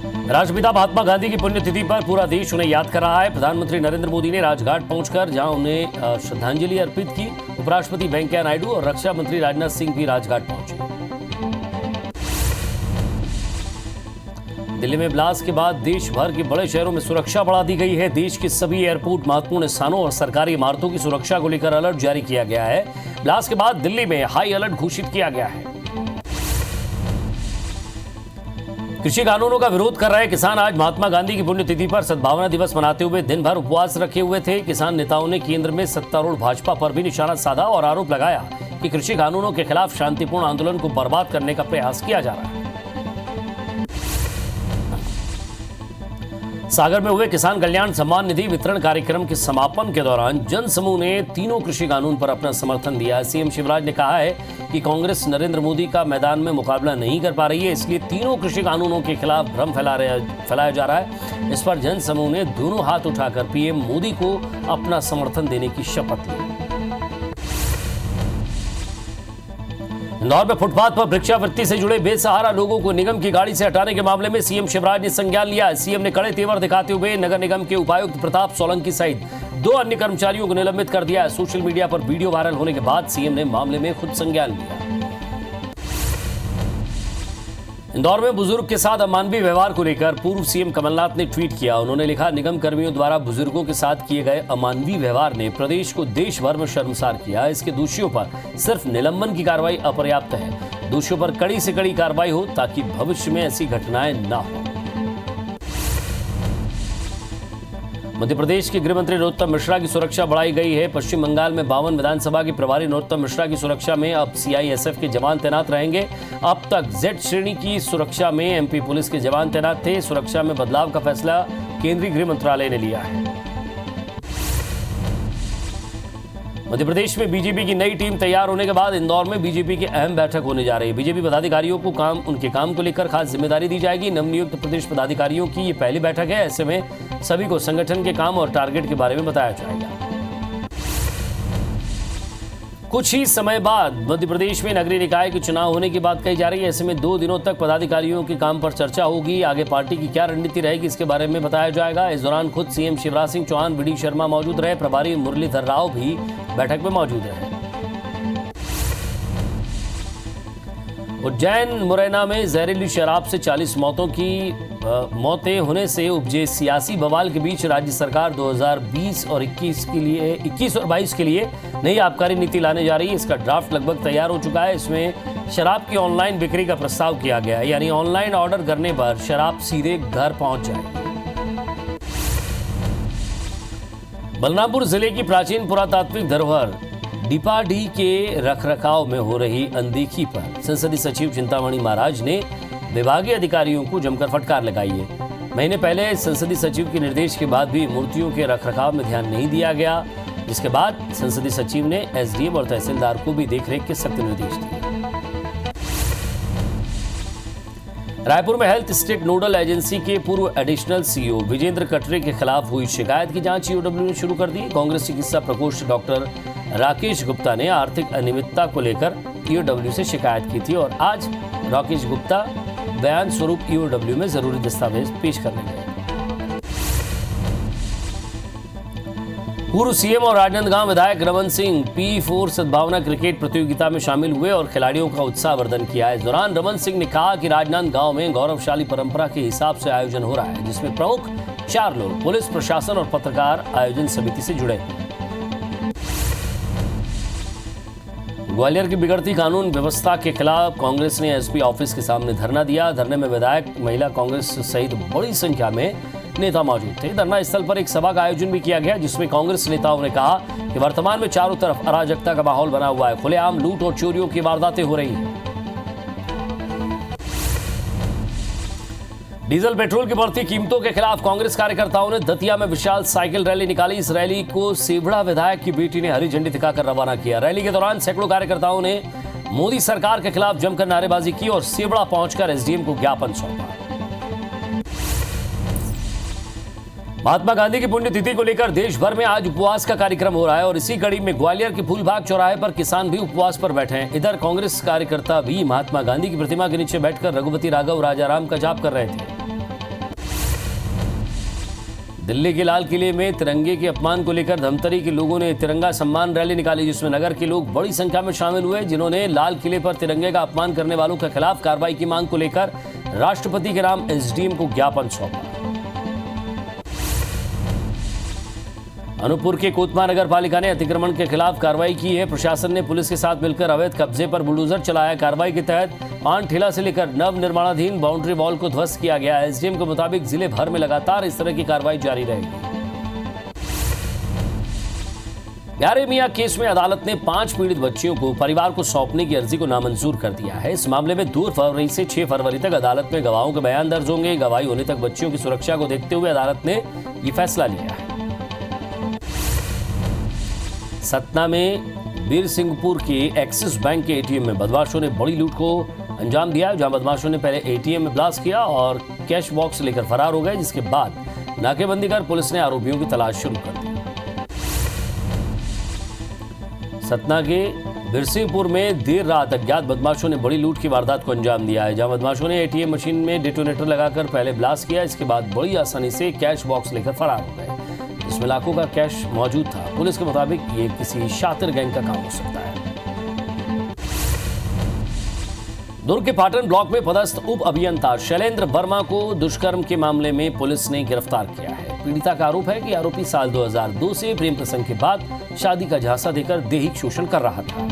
राष्ट्रपिता महात्मा गांधी की पुण्यतिथि पर पूरा देश उन्हें याद कर रहा है। प्रधानमंत्री नरेंद्र मोदी ने राजघाट पहुंचकर जहां उन्हें श्रद्धांजलि अर्पित की। उपराष्ट्रपति वेंकैया नायडू और रक्षा मंत्री राजनाथ सिंह भी राजघाट पहुंचे। दिल्ली में ब्लास्ट के बाद देश भर के बड़े शहरों में सुरक्षा बढ़ा दी गई है। देश के सभी एयरपोर्ट, महत्वपूर्ण स्थानों और सरकारी इमारतों की सुरक्षा को लेकर अलर्ट जारी किया गया है। ब्लास्ट के बाद दिल्ली में हाई अलर्ट घोषित किया गया है। कृषि कानूनों का विरोध कर रहे किसान आज महात्मा गांधी की पुण्यतिथि पर सद्भावना दिवस मनाते हुए दिन भर उपवास रखे हुए थे। किसान नेताओं ने केंद्र में सत्तारूढ़ भाजपा पर भी निशाना साधा और आरोप लगाया कि कृषि कानूनों के खिलाफ शांतिपूर्ण आंदोलन को बर्बाद करने का प्रयास किया जा रहा है। सागर में हुए किसान कल्याण सम्मान निधि वितरण कार्यक्रम के समापन के दौरान जन समूह ने तीनों कृषि कानून पर अपना समर्थन दिया। सीएम शिवराज ने कहा है कि कांग्रेस नरेंद्र मोदी का मैदान में मुकाबला नहीं कर पा रही है, इसलिए तीनों कृषि कानूनों के खिलाफ भ्रम फैलाया जा रहा है। इस पर जन समूह ने दोनों हाथ उठाकर पीएम मोदी को अपना समर्थन देने की शपथ ली। इंदौर में फुटपाथ पर भिक्षावृत्ति से जुड़े बेसहारा लोगों को निगम की गाड़ी से हटाने के मामले में सीएम शिवराज ने संज्ञान लिया। सीएम ने कड़े तेवर दिखाते हुए नगर निगम के उपायुक्त प्रताप सोलंकी सहित 2 अन्य कर्मचारियों को निलंबित कर दिया है। सोशल मीडिया पर वीडियो वायरल होने के बाद सीएम ने मामले में खुद संज्ञान लिया। इंदौर में बुजुर्ग के साथ अमानवीय व्यवहार को लेकर पूर्व सीएम कमलनाथ ने ट्वीट किया। उन्होंने लिखा, निगम कर्मियों द्वारा बुजुर्गों के साथ किए गए अमानवीय व्यवहार ने प्रदेश को देश भर में शर्मसार किया। इसके दोषियों पर सिर्फ निलंबन की कार्रवाई अपर्याप्त है। दोषियों पर कड़ी से कड़ी कार्रवाई हो ताकि भविष्य में ऐसी घटनाएं न हो। मध्य प्रदेश के गृह मंत्री नरोत्तम मिश्रा की सुरक्षा बढ़ाई गई है। पश्चिम बंगाल में 52 विधानसभा के प्रभारी नरोत्तम मिश्रा की सुरक्षा में अब सीआईएसएफ के जवान तैनात रहेंगे। अब तक जेड श्रेणी की सुरक्षा में एमपी पुलिस के जवान तैनात थे। सुरक्षा में बदलाव का फैसला केंद्रीय गृह मंत्रालय ने लिया है। मध्य प्रदेश में बीजेपी की नई टीम तैयार होने के बाद इंदौर में बीजेपी की अहम बैठक होने जा रही है। बीजेपी पदाधिकारियों को उनके काम को लेकर खास जिम्मेदारी दी जाएगी। नवनियुक्त प्रदेश पदाधिकारियों की ये पहली बैठक है। ऐसे में सभी को संगठन के काम और टारगेट के बारे में बताया जाएगा। कुछ ही समय बाद मध्य प्रदेश में नगरीय निकाय के चुनाव होने की बात कही जा रही है। ऐसे में 2 दिनों तक पदाधिकारियों के काम पर चर्चा होगी। आगे पार्टी की क्या रणनीति रहेगी इसके बारे में बताया जाएगा। इस दौरान खुद सीएम शिवराज सिंह चौहान, वीडी शर्मा मौजूद रहे। प्रभारी मुरलीधर राव भी बैठक में मौजूद रहे। उज्जैन मुरैना में जहरीली शराब से 40 मौतें होने से उपजे सियासी बवाल के बीच राज्य सरकार 2020 और 21 और 22 के लिए नई आबकारी नीति लाने जा रही है। इसका ड्राफ्ट लगभग तैयार हो चुका है। इसमें शराब की ऑनलाइन बिक्री का प्रस्ताव किया गया है, यानी ऑनलाइन ऑर्डर करने पर शराब सीधे घर पहुंच जाएगी। बलरामपुर जिले की प्राचीन पुरातात्विक धरोहर डीपाडी के रखरखाव में हो रही अनदेखी पर संसदीय सचिव चिंतामणि महाराज ने विभागीय अधिकारियों को जमकर फटकार लगाई है। महीने पहले संसदीय सचिव के निर्देश के बाद भी मूर्तियों के रखरखाव में ध्यान नहीं दिया गया, जिसके बाद संसदीय सचिव ने एसडीएम और तहसीलदार को भी देखरेख के सख्त निर्देश दिए। रायपुर में हेल्थ स्टेट नोडल एजेंसी के पूर्व एडिशनल सीईओ विजेंद्र कटरे के खिलाफ हुई शिकायत की जांच ईओडब्ल्यू ने शुरू कर दी। कांग्रेस चिकित्सा प्रकोष्ठ डॉक्टर राकेश गुप्ता ने आर्थिक अनियमितता को लेकर ईओडब्ल्यू से शिकायत की थी और आज राकेश गुप्ता बयान स्वरूप ईओडब्ल्यू में जरूरी दस्तावेज पेश करने गए। पूर्व सीएम और राजनांदगांव विधायक रमन सिंह P4 सद्भावना क्रिकेट प्रतियोगिता में शामिल हुए और खिलाड़ियों का उत्साहवर्धन किया। इस दौरान रमन सिंह ने कहा कि राजनांदगांव में गौरवशाली परंपरा के हिसाब से आयोजन हो रहा है, जिसमें प्रमुख 4 लोग पुलिस प्रशासन और पत्रकार आयोजन समिति से जुड़े। ग्वालियर की बिगड़ती कानून व्यवस्था के खिलाफ कांग्रेस ने एसपी ऑफिस के सामने धरना दिया। धरने में विधायक, महिला कांग्रेस सहित बड़ी संख्या में नेता मौजूद थे। धरना स्थल पर एक सभा का आयोजन भी किया गया, जिसमें कांग्रेस नेताओं ने कहा कि वर्तमान में चारों तरफ अराजकता का माहौल बना हुआ है। खुलेआम लूट और चोरियों की वारदातें हो रही हैं। डीजल पेट्रोल की बढ़ती कीमतों के खिलाफ कांग्रेस कार्यकर्ताओं ने दतिया में विशाल साइकिल रैली निकाली। इस रैली को सेवड़ा विधायक की बेटी ने हरी झंडी दिखाकर रवाना किया। रैली के दौरान सैकड़ों कार्यकर्ताओं ने मोदी सरकार के खिलाफ जमकर नारेबाजी की और सेवड़ा पहुंचकर एसडीएम को ज्ञापन सौंपा। महात्मा गांधी की पुण्यतिथि को लेकर देश भर में आज उपवास का कार्यक्रम हो रहा है और इसी कड़ी में ग्वालियर के फूलबाग चौराहे पर किसान भी उपवास पर बैठे हैं। इधर कांग्रेस कार्यकर्ता भी महात्मा गांधी की प्रतिमा के नीचे बैठकर रघुपति राघव राजाराम का जाप कर रहे थे। दिल्ली के लाल किले में तिरंगे के अपमान को लेकर धमतरी के लोगों ने तिरंगा सम्मान रैली निकाली, जिसमें नगर के लोग बड़ी संख्या में शामिल हुए, जिन्होंने लाल किले पर तिरंगे का अपमान करने वालों के खिलाफ कार्रवाई की मांग को लेकर राष्ट्रपति के नाम एसडीएम को ज्ञापन सौंपा। अनूपपुर के कोतमा नगर पालिका ने अतिक्रमण के खिलाफ कार्रवाई की है। प्रशासन ने पुलिस के साथ मिलकर अवैध कब्जे पर बुलडोजर चलाया। कार्रवाई के तहत पान ठेला से लेकर नव निर्माणाधीन बाउंड्री वॉल को ध्वस्त किया गया। एसडीएम के मुताबिक जिले भर में लगातार इस तरह की कार्रवाई जारी रहेगी। प्यारे मियां केस में अदालत ने 5 पीड़ित बच्चियों को परिवार को सौंपने की अर्जी को नामंजूर कर दिया है। इस मामले में 2 फरवरी से 6 फरवरी तक अदालत में गवाहों के बयान दर्ज होंगे। गवाही होने तक बच्चियों की सुरक्षा को देखते हुए अदालत ने ये फैसला लिया है। सतना में बीर सिंहपुर के एक्सिस बैंक के एटीएम में बदमाशों ने बड़ी लूट को अंजाम दिया, जहां बदमाशों ने पहले एटीएम में ब्लास्ट किया और कैश बॉक्स लेकर फरार हो गए, जिसके बाद नाकेबंदी कर पुलिस ने आरोपियों की तलाश शुरू कर दी। सतना के बिरसिंहपुर में देर रात अज्ञात बदमाशों ने बड़ी लूट की वारदात को अंजाम दिया है, जहां बदमाशों ने एटीएम मशीन में डेटोनेटर लगाकर पहले ब्लास्ट किया, इसके बाद बड़ी आसानी से कैश बॉक्स लेकर फरार हो गए, जिसमें लाखों का कैश मौजूद था। पुलिस के मुताबिक ये किसी शातिर गैंग का काम हो सकता है। दुर्ग के पाटन ब्लॉक में पदस्थ उप अभियंता शैलेंद्र वर्मा को दुष्कर्म के मामले में पुलिस ने गिरफ्तार किया है। पीड़िता का आरोप है कि आरोपी साल 2002 से प्रेम प्रसंग के बाद शादी का झांसा देकर दैहिक शोषण कर रहा था।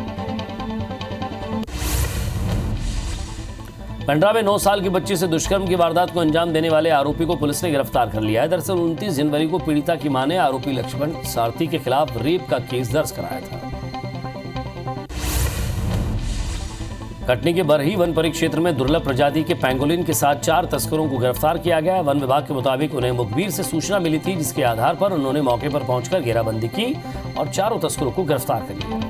पंडरा में 9 साल की बच्ची से दुष्कर्म की वारदात को अंजाम देने वाले आरोपी को पुलिस ने गिरफ्तार कर लिया है। दरअसल 29 जनवरी को पीड़िता की मां ने आरोपी लक्ष्मण सारथी के खिलाफ रेप का केस दर्ज कराया था। कटनी के बरही वन परिक्षेत्र में दुर्लभ प्रजाति के पैंगोलिन के साथ 4 तस्करों को गिरफ्तार किया गया। वन विभाग के मुताबिक उन्हें मुखबिर से सूचना मिली थी, जिसके आधार पर उन्होंने मौके पर पहुंचकर घेराबंदी की और चारों तस्करों को गिरफ्तार कर लिया।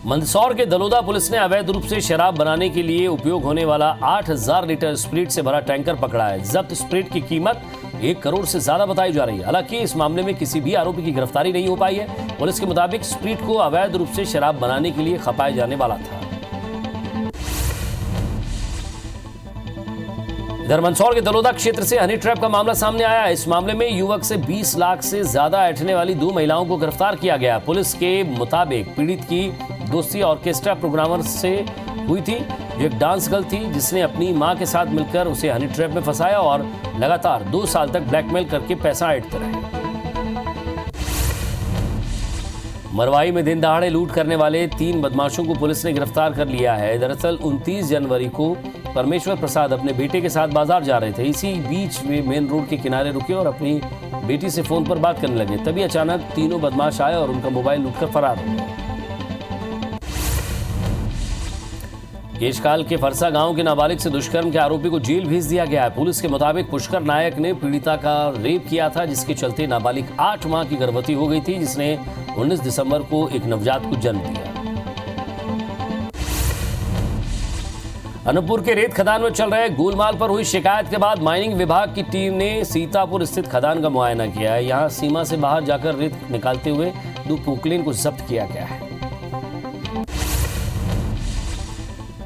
मंदसौर के दलोदा पुलिस ने अवैध रूप से शराब बनाने के लिए उपयोग होने वाला 8000 लीटर स्प्रिट से भरा टैंकर पकड़ा है। जब्त स्प्रिट की कीमत 1 करोड़ से ज्यादा बताई जा रही है। हालांकि इस मामले में किसी भी आरोपी की गिरफ्तारी नहीं हो पाई है। पुलिस के मुताबिक स्प्रिट को अवैध रूप से शराब बनाने के लिए खपाया जाने वाला था। इधर मंदसौर के दलोदा क्षेत्र से हनी ट्रैप का मामला सामने आया है। इस मामले में युवक से 20 लाख से ज्यादा ऐंठने वाली 2 महिलाओं को गिरफ्तार किया गया। पुलिस के मुताबिक पीड़ित की दोस्ती ऑर्केस्ट्रा प्रोग्रामर से हुई थी, जो एक डांस गर्ल थी, जिसने अपनी मां के साथ मिलकर उसे हनी ट्रैप में फंसाया और लगातार 2 साल तक ब्लैकमेल करके पैसा ऐंठते रहे। मरवाई में दिन दहाड़े लूट करने वाले 3 बदमाशों को पुलिस ने गिरफ्तार कर लिया है। दरअसल 29 जनवरी को परमेश्वर प्रसाद अपने बेटे के साथ बाजार जा रहे थे। इसी बीच वे मेन रोड के किनारे रुके और अपनी बेटी से फोन पर बात करने लगे। तभी अचानक तीनों बदमाश आए और उनका मोबाइल लूटकर फरार हो गए। केशकाल के फरसा गांव के नाबालिग से दुष्कर्म के आरोपी को जेल भेज दिया गया है। पुलिस के मुताबिक पुष्कर नायक ने पीड़िता का रेप किया था, जिसके चलते नाबालिग 8 माह की गर्भवती हो गई थी, जिसने 19 दिसंबर को एक नवजात को जन्म दिया। अनूपपुर के रेत खदान में चल रहे गोलमाल पर हुई शिकायत के बाद माइनिंग विभाग की टीम ने सीतापुर स्थित खदान का मुआयना किया है। यहां सीमा से बाहर जाकर रेत निकालते हुए 2 पोकलेन को जब्त किया गया है।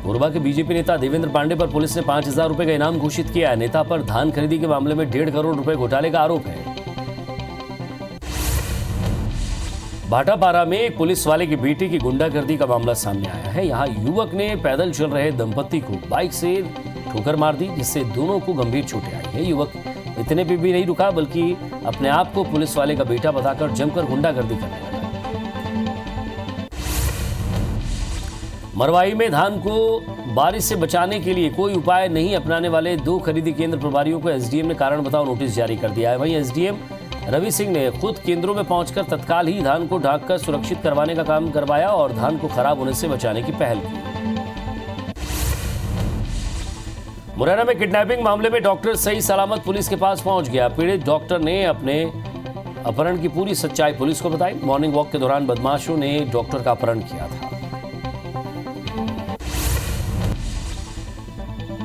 कोरबा के बीजेपी नेता देवेंद्र पांडे पर पुलिस ने 5000 रुपए का इनाम घोषित किया है। नेता पर धान खरीदी के मामले में 1.5 करोड़ रुपए घोटाले का आरोप है। भाटापारा में एक पुलिस वाले की बेटी की गुंडागर्दी का मामला सामने आया है। यहां युवक ने पैदल चल रहे दंपति को बाइक से ठोकर मार दी, जिससे दोनों को गंभीर चोटें आई है। युवक इतने पे भी नहीं रुका, बल्कि अपने आप को पुलिस वाले का बेटा बताकर जमकर गुंडागर्दी करने लगा। मरवाई में धान को बारिश से बचाने के लिए कोई उपाय नहीं अपनाने वाले 2 खरीदी केंद्र प्रभारियों को एसडीएम ने कारण बताओ नोटिस जारी कर दिया है। वहीं एसडीएम रवि सिंह ने खुद केंद्रों में पहुंचकर तत्काल ही धान को ढांककर सुरक्षित करवाने का काम करवाया और धान को खराब होने से बचाने की पहल की। मुरैना में किडनैपिंग मामले में डॉक्टर सही सलामत पुलिस के पास पहुंच गया। पीड़ित डॉक्टर ने अपने अपहरण की पूरी सच्चाई पुलिस को बताई। मॉर्निंग वॉक के दौरान बदमाशों ने डॉक्टर का अपहरण किया था।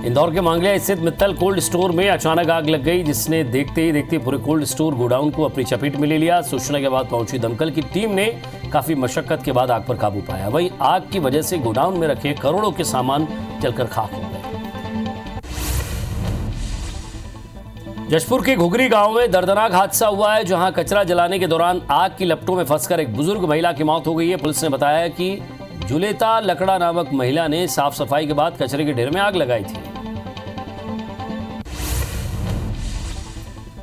इंदौर के मांगलिया स्थित मित्तल कोल्ड स्टोर में अचानक आग लग गई, जिसने देखते ही देखते पूरे कोल्ड स्टोर गोडाउन को अपनी चपेट में ले लिया। सूचना के बाद पहुंची दमकल की टीम ने काफी मशक्कत के बाद आग पर काबू पाया। वहीं आग की वजह से गोडाउन में रखे करोड़ों के सामान जलकर खाक हो गए। जशपुर के घुघरी गांव में दर्दनाक हादसा हुआ है, जहां कचरा जलाने के दौरान आग की लपटों में फंसकर एक बुजुर्ग महिला की मौत हो गई है। पुलिस ने बताया कि जुलेता लकड़ा नामक महिला ने साफ सफाई के बाद कचरे के ढेर में आग लगाई थी।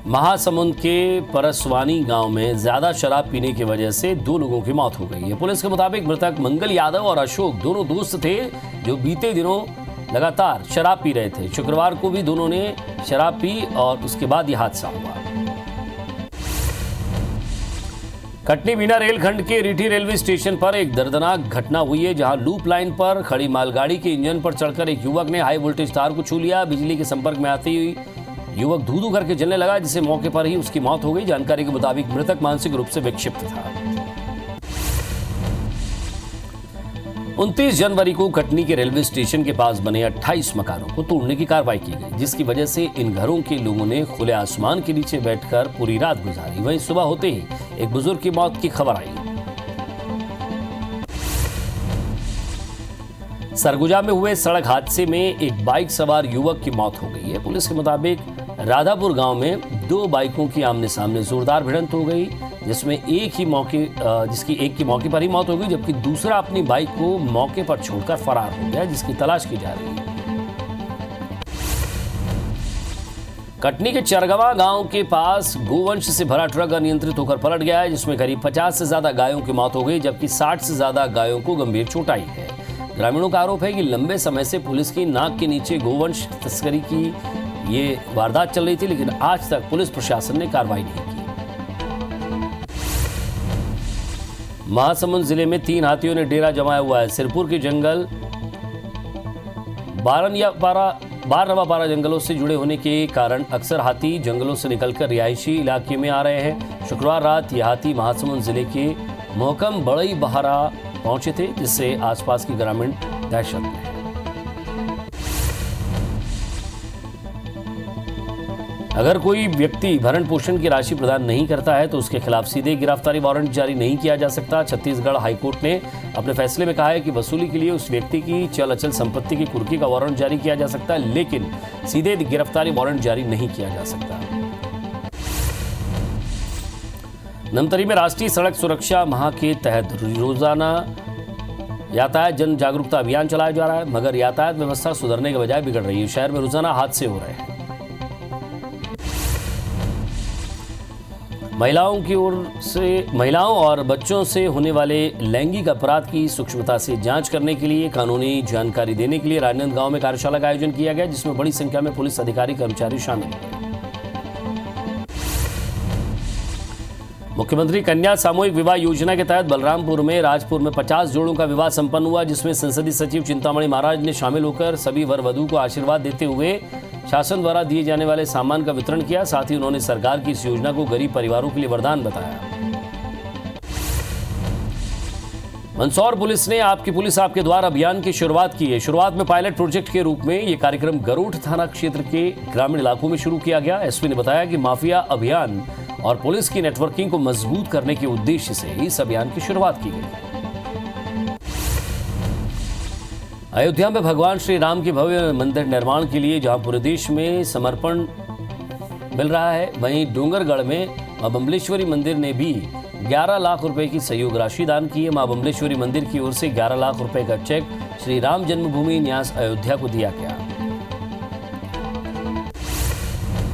महासमुंद के परसवानी गांव में ज्यादा शराब पीने की वजह से 2 लोगों की मौत हो गई है। पुलिस के मुताबिक मृतक मंगल यादव और अशोक दोनों दोस्त थे, जो बीते दिनों लगातार शराब पी रहे थे। शुक्रवार को भी दोनों ने शराब पी और उसके बाद यह हादसा हुआ। कटनी बीना रेलखंड के रीठी रेलवे स्टेशन पर एक दर्दनाक घटना हुई है, जहां लूप लाइन पर खड़ी मालगाड़ी के इंजन पर चढ़कर एक युवक ने हाई वोल्टेज तार को छू लिया। बिजली के संपर्क में आते ही युवक धू-धू करके जलने लगा, जिससे मौके पर ही उसकी मौत हो गई। जानकारी के मुताबिक मृतक मानसिक रूप से विक्षिप्त था। 29 जनवरी को कटनी के रेलवे स्टेशन के पास बने 28 मकानों को तोड़ने की कार्रवाई की गई, जिसकी वजह से इन घरों के लोगों ने खुले आसमान के नीचे बैठकर पूरी रात गुजारी। वहीं सुबह होते ही एक बुजुर्ग की मौत की खबर आई। सरगुजा में हुए सड़क हादसे में एक बाइक सवार युवक की मौत हो गई है। पुलिस के मुताबिक राधापुर गांव में 2 बाइकों की आमने सामने जोरदार भिड़ंत हो गई, जिसकी एक की मौके पर ही मौत हो गई, जबकि दूसरा अपनी बाइक को मौके पर छोड़कर फरार हो गया, जिसकी तलाश की जा रही है। कटनी के चरगवा गांव के पास गोवंश से भरा ट्रक अनियंत्रित होकर पलट गया है, जिसमें करीब 50 से ज्यादा गायों की मौत हो गई, जबकि 60 से ज्यादा गायों को गंभीर चोट आई है। ग्रामीणों का आरोप है कि लंबे समय से पुलिस की नाक के नीचे गोवंश तस्करी की ये वारदात चल रही थी, लेकिन आज तक पुलिस प्रशासन ने कार्रवाई नहीं की। महासमुंद जिले में 3 हाथियों ने डेरा जमाया हुआ है। सिरपुर के जंगल बारनवापारा जंगलों से जुड़े होने के कारण अक्सर हाथी जंगलों से निकलकर रिहायशी इलाके में आ रहे हैं। शुक्रवार रात ये हाथी महासमुंद जिले के मोहकम बड़ई बहारा पहुंचे थे, जिससे आसपास के ग्रामीण दहशत में हैं। अगर कोई व्यक्ति भरण पोषण की राशि प्रदान नहीं करता है तो उसके खिलाफ सीधे गिरफ्तारी वारंट जारी नहीं किया जा सकता। छत्तीसगढ़ हाईकोर्ट ने अपने फैसले में कहा है कि वसूली के लिए उस व्यक्ति की चल अचल संपत्ति की कुर्की का वारंट जारी किया जा सकता है, लेकिन सीधे गिरफ्तारी वारंट जारी नहीं किया जा सकता। नमतरी में राष्ट्रीय सड़क सुरक्षा माह के तहत रोजाना यातायात जन जागरूकता अभियान चलाया जा रहा है, मगर यातायात व्यवस्था सुधरने के बजाय बिगड़ रही है। शहर में रोजाना हादसे हो रहे हैं। महिलाओं और बच्चों से होने वाले लैंगिक अपराध की सूक्ष्मता से जांच करने के लिए कानूनी जानकारी देने के लिए राजनांदगांव में कार्यशाला का आयोजन किया गया, जिसमें बड़ी संख्या में पुलिस अधिकारी कर्मचारी शामिल हुए। मुख्यमंत्री कन्या सामूहिक विवाह योजना के तहत बलरामपुर में राजपुर में 50 जोड़ों का विवाह संपन्न हुआ, जिसमें संसदीय सचिव चिंतामणि महाराज ने शामिल होकर सभी वर वधू को आशीर्वाद देते हुए शासन द्वारा दिए जाने वाले सामान का वितरण किया। साथ ही उन्होंने सरकार की इस योजना को गरीब परिवारों के लिए वरदान बताया। मंदसौर पुलिस ने आपकी पुलिस आपके द्वार अभियान की शुरुआत की है। शुरुआत में पायलट प्रोजेक्ट के रूप में यह कार्यक्रम गरोठ थाना क्षेत्र के ग्रामीण इलाकों में शुरू किया गया। एसपी ने बताया कि माफिया अभियान और पुलिस की नेटवर्किंग को मजबूत करने के उद्देश्य से इस अभियान की शुरुआत की गई। अयोध्या में भगवान श्री राम के भव्य मंदिर निर्माण के लिए जहां पूरे देश में समर्पण मिल रहा है, वहीं डोंगरगढ़ में मां बम्बलेश्वरी मंदिर ने भी 11 लाख रुपए की सहयोग राशि दान की है। मां बम्बलेश्वरी मंदिर की ओर से 11 लाख रुपए का चेक श्री राम जन्मभूमि न्यास अयोध्या को दिया गया।